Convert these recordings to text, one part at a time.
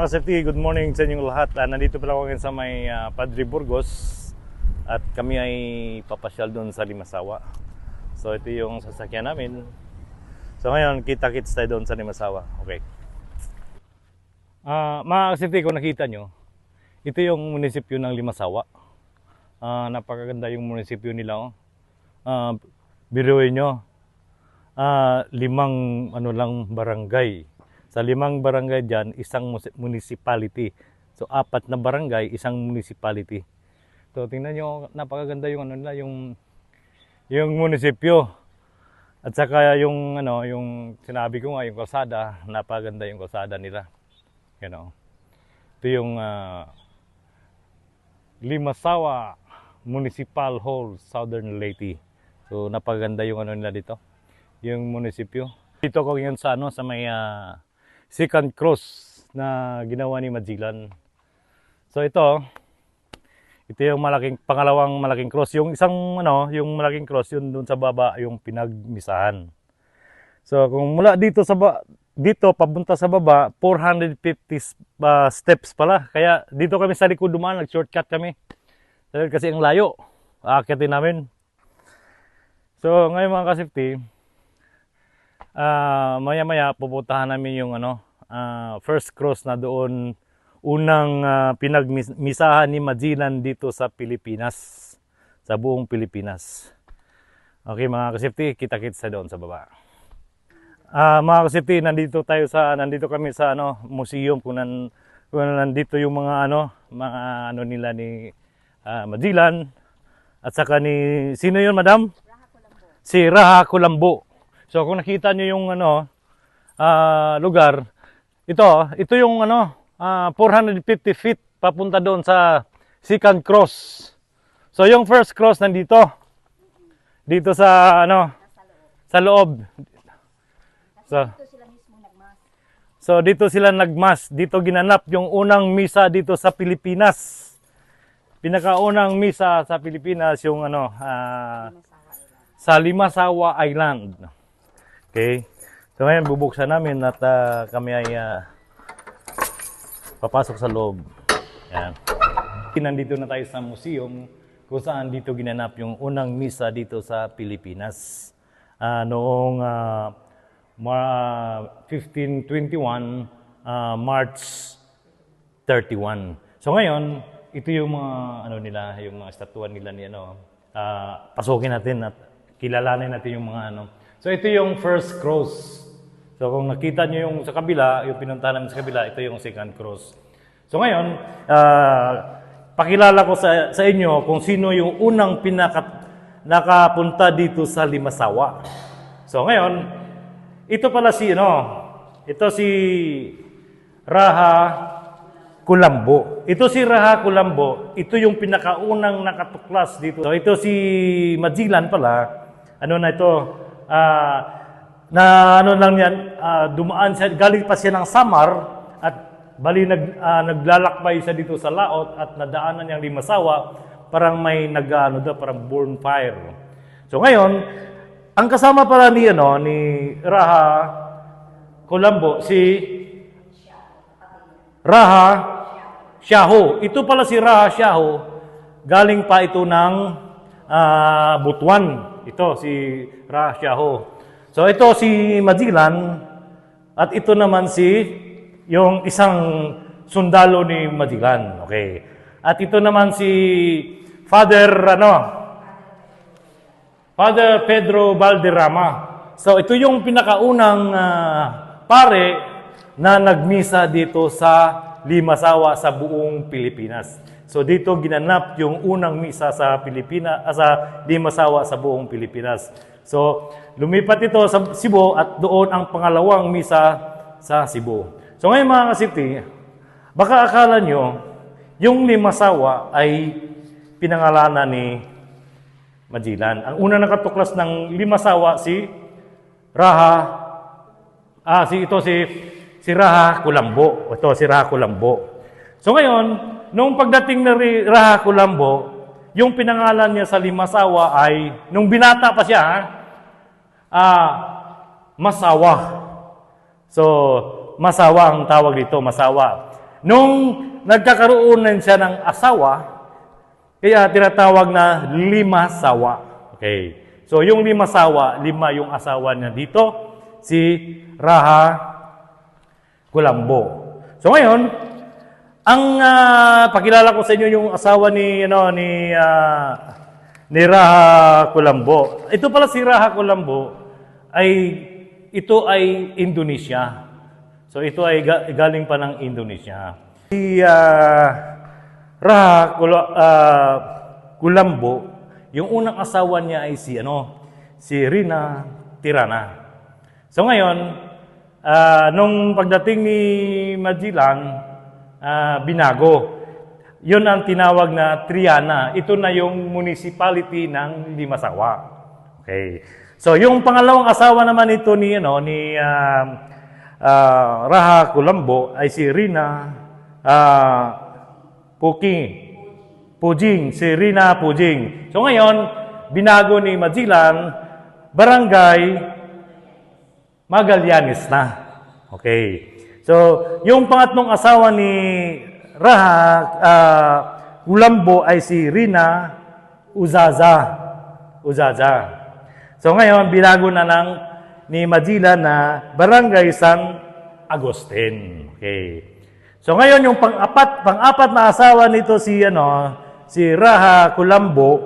ka-safety, good morning sa inyong lahat. Nandito pala ako ngayon sa may Padre Burgos at kami ay papasyal doon sa Limasawa. So ito yung sasakyan namin. So ngayon, kita-kits tayo doon sa Limasawa. Okay. Mga ka-safety, kung nakita nyo, ito yung munisipyo ng Limasawa. Napakaganda yung munisipyo nila. Biruin nyo, 5 barangay. Sa 5 barangay dyan, isang municipality. So 4 na barangay, isang municipality. So tingnan nyo, napakaganda yung nila, yung munisipyo. At saka yung sinabi ko nga, yung kalsada, napakaganda yung kalsada nila. Ito yung Limasawa Municipal Hall, Southern Leyte. So napakaganda yung nila dito, yung munisipyo. Dito ko ngayon sa may second cross na ginawa ni Magellan. So ito yung pangalawang malaking cross. Yung yung malaking cross yun doon sa baba yung pinagmisahan. So kung mula dito papunta sa baba, 450 steps pala. Kaya dito kami sa likod dumaan, nag-shortcut kami. Kasi ang layo, aakyatin namin. So ngayon mga ka-safety, maya-maya pupuntahan namin yung first cross na doon unang pinagmisahan ni Magellan dito sa Pilipinas, sa buong Pilipinas. Okay mga ka-safety, kita-kits sa doon sa baba. Mga ka-safety, nandito kami sa museum kung nandito yung mga nila ni Magellan at saka ni sino yun, madam? Si Raha Colombo. So kung nakita niyo yung lugar, ito yung 450 feet papunta doon sa second cross. So yung first cross nandito. Dito sa sa loob. So dito sila nagmas. Dito ginanap yung unang misa dito sa Pilipinas. Pinakaunang misa sa Pilipinas yung sa Limasawa Island. Okay. So ngayon bubuksan namin at kami ay papasok sa loob. Ayan. Nandito na tayo sa museum kung saan dito ginanap yung unang misa dito sa Pilipinas. Noong 1521, March 31. So ngayon, ito yung mga nila, yung mga estatuan nila ni pasukin natin at kilalanin natin yung mga So ito yung first cross. So kung nakita nyo yung sa kabila, yung pinuntahan namin sa kabila, ito yung second cross. So ngayon, pakilala ko sa inyo kung sino yung unang nakapunta dito sa Limasawa. So ngayon, ito pala ito si Raha Colombo. Ito si Raha Colombo, ito yung pinakaunang nakatuklas dito. So ito si Magellan pala, dumaan siya, galing pa siya ng Samar at bali naglalakbay siya dito sa laot at nadaanan niyang Limasawa, parang may parang bonfire. So ngayon, ang kasama pala ni Raha Colombo, si Raha Shaho. Ito pala si Raha Shaho, galing pa ito ng Butuan. Ito si Raha Shaho. So ito si Magellan at ito naman yung isang sundalo ni Magellan. Okay. At ito naman si Father Pedro Valderrama. So ito yung pinakaunang pare na nagmisa dito sa Limasawa sa buong Pilipinas. So dito ginanap yung unang misa sa Limasawa sa buong Pilipinas. So lumipat ito sa Cebu at doon ang pangalawang misa sa Cebu. So ngayon mga ka-safety, baka akala nyo yung Limasawa ay pinangalanan ni Magellan. Ang unang nakatuklas ng Limasawa si Raha Colombo. Ito si Raha Colombo. So ngayon, nung pagdating na Raha Colombo, yung pinangalan niya sa Limasawa ay, nung binata pa siya, Masawa. So, Masawa ang tawag dito, Masawa. Nung nagkakaroon na siya ng asawa, kaya tinatawag na 5 sawa. Okay. So yung 5 sawa, 5 yung asawa niya dito, si Raha Kulambo. So ngayon, ang pakilala ko sa inyo yung asawa ni Raha Kulambo. Ito pala si Raha Kulambo ito ay Indonesia. So ito ay galing pa ng Indonesia. Si Raha Kulambo, yung unang asawa niya ay si Rina Tirana. So ngayon, nung pagdating ni Magellan, binago. Yun ang tinawag na Triana. Ito na yung municipality ng Limasawa. Okay. So yung pangalawang asawa naman ito ni Raha Kulambo ay si Rina Pujing. Si Rina Pujing. So ngayon, binago ni Magellan, Barangay Magallanes na. Okay. So, yung pangatlong asawa ni Raha Kulambo ay si Rina Uzaza. So ngayon, binago na ni Magellan na Barangay San Agustin. Okay. So ngayon, yung pang-apat na asawa nito si Raha Kulambo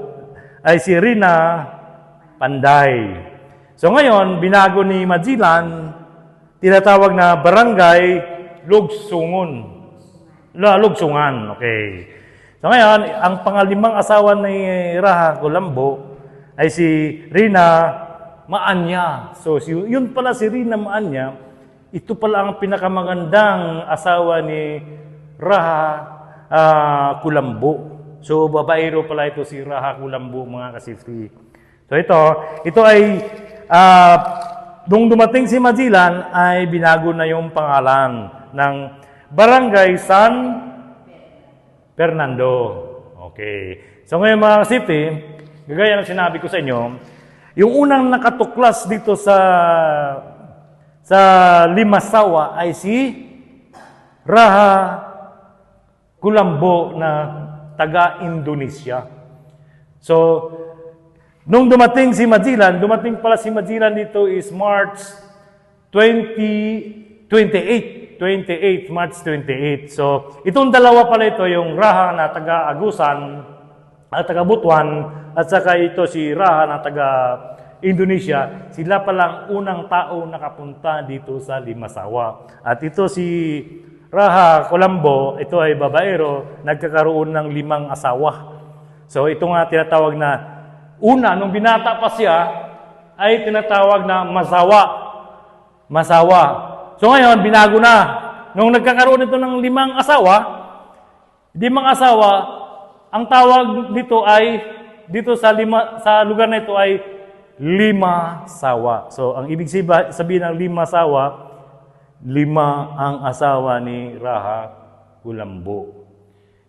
ay si Rina Panday. So ngayon, binago ni Magellan, tinatawag na Barangay Lugsungan. Okay. So ngayon, ang pangalimang asawa ni Raha Kulambo ay si Rina Maanya. So yun pala si Rina Maanya, ito pala ang pinakamagandang asawa ni Raha Kulambo. So babaero pala ito si Raha Kulambo, mga kasifri. So ito ay nung dumating si Magellan ay binago na yung pangalan ng Barangay San Fernando. Okay. So ngayon mga kasifri, gaya ng sinabi ko sa inyo, yung unang nakatuklas dito sa Limasawa ay si Raha Kulambo na taga-Indonesia. So, nung dumating pala si Magellan dito is March 28. March 28. So, itong dalawa pala ito, yung Raha na taga-Agusan at taga-Butuan, at saka ito si Raha na taga-Indonesia, sila palang unang tao nakapunta dito sa Limasawa. At ito si Raha Kulambo, ito ay babaero, nagkakaroon ng 5 asawa. So ito nga tinatawag na, nung binata pa siya, ay tinatawag na Masawa. So ngayon, binago na. Nung nagkakaroon ito ng 5 asawa, ang tawag dito ay, dito sa lugar na ito ay Limasawa. So, ang ibig sabihin ng Limasawa, 5 ang asawa ni Raha Kulambo.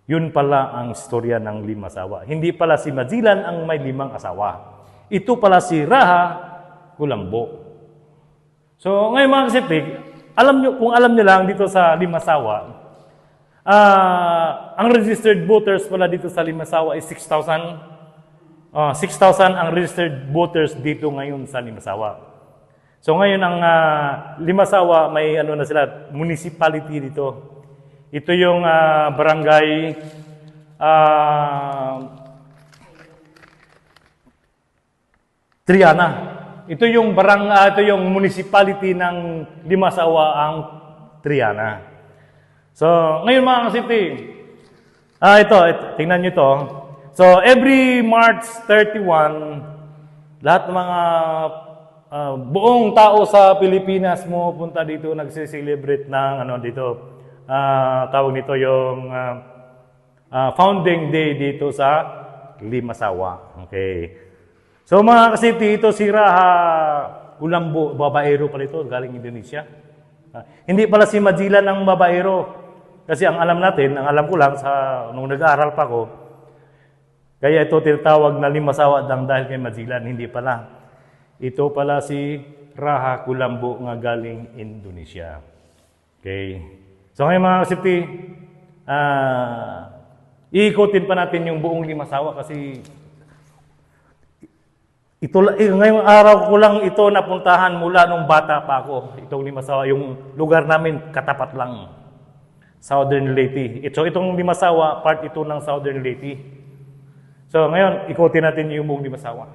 Yun pala ang istorya ng Limasawa. Hindi pala si Magellan ang may 5 asawa. Ito pala si Raha Kulambo. So, ngayon mga kasipig, kung alam nyo lang dito sa Limasawa, ang registered voters pala dito sa Limasawa is 6,000. 6,000 ang registered voters dito ngayon sa Limasawa. So ngayon ang Limasawa may na sila, municipality dito. Ito yung barangay Triana. Ito yung municipality ng Limasawa, ang Triana. So, ngayon mga kasipti, ito, tingnan nyo to. So, every March 31, lahat ng mga buong tao sa Pilipinas mo punta dito, nagsiselebrate ng tawag nito yung founding day dito sa Limasawa. Okay. So, mga kasipti, ito si Raha Kulambo, babaero pala ito, galing Indonesia. Hindi pala si Magellan ang babaero. Kasi ang alam ko lang nung nag-aaral pa ko, kaya ito tinatawag na Limasawa dahil kay Magellan, hindi pala. Ito pala si Raha Kulambo nga galing Indonesia. Okay. So ngayon mga kasipti, Iikutin pa natin yung buong Limasawa kasi ngayong araw ko lang ito napuntahan mula nung bata pa ako. Itong Limasawa, yung lugar namin katapat lang. Southern Leyte. Itong Limasawa, part ito ng Southern Leyte. So ngayon, ikutin natin yung buong Limasawa.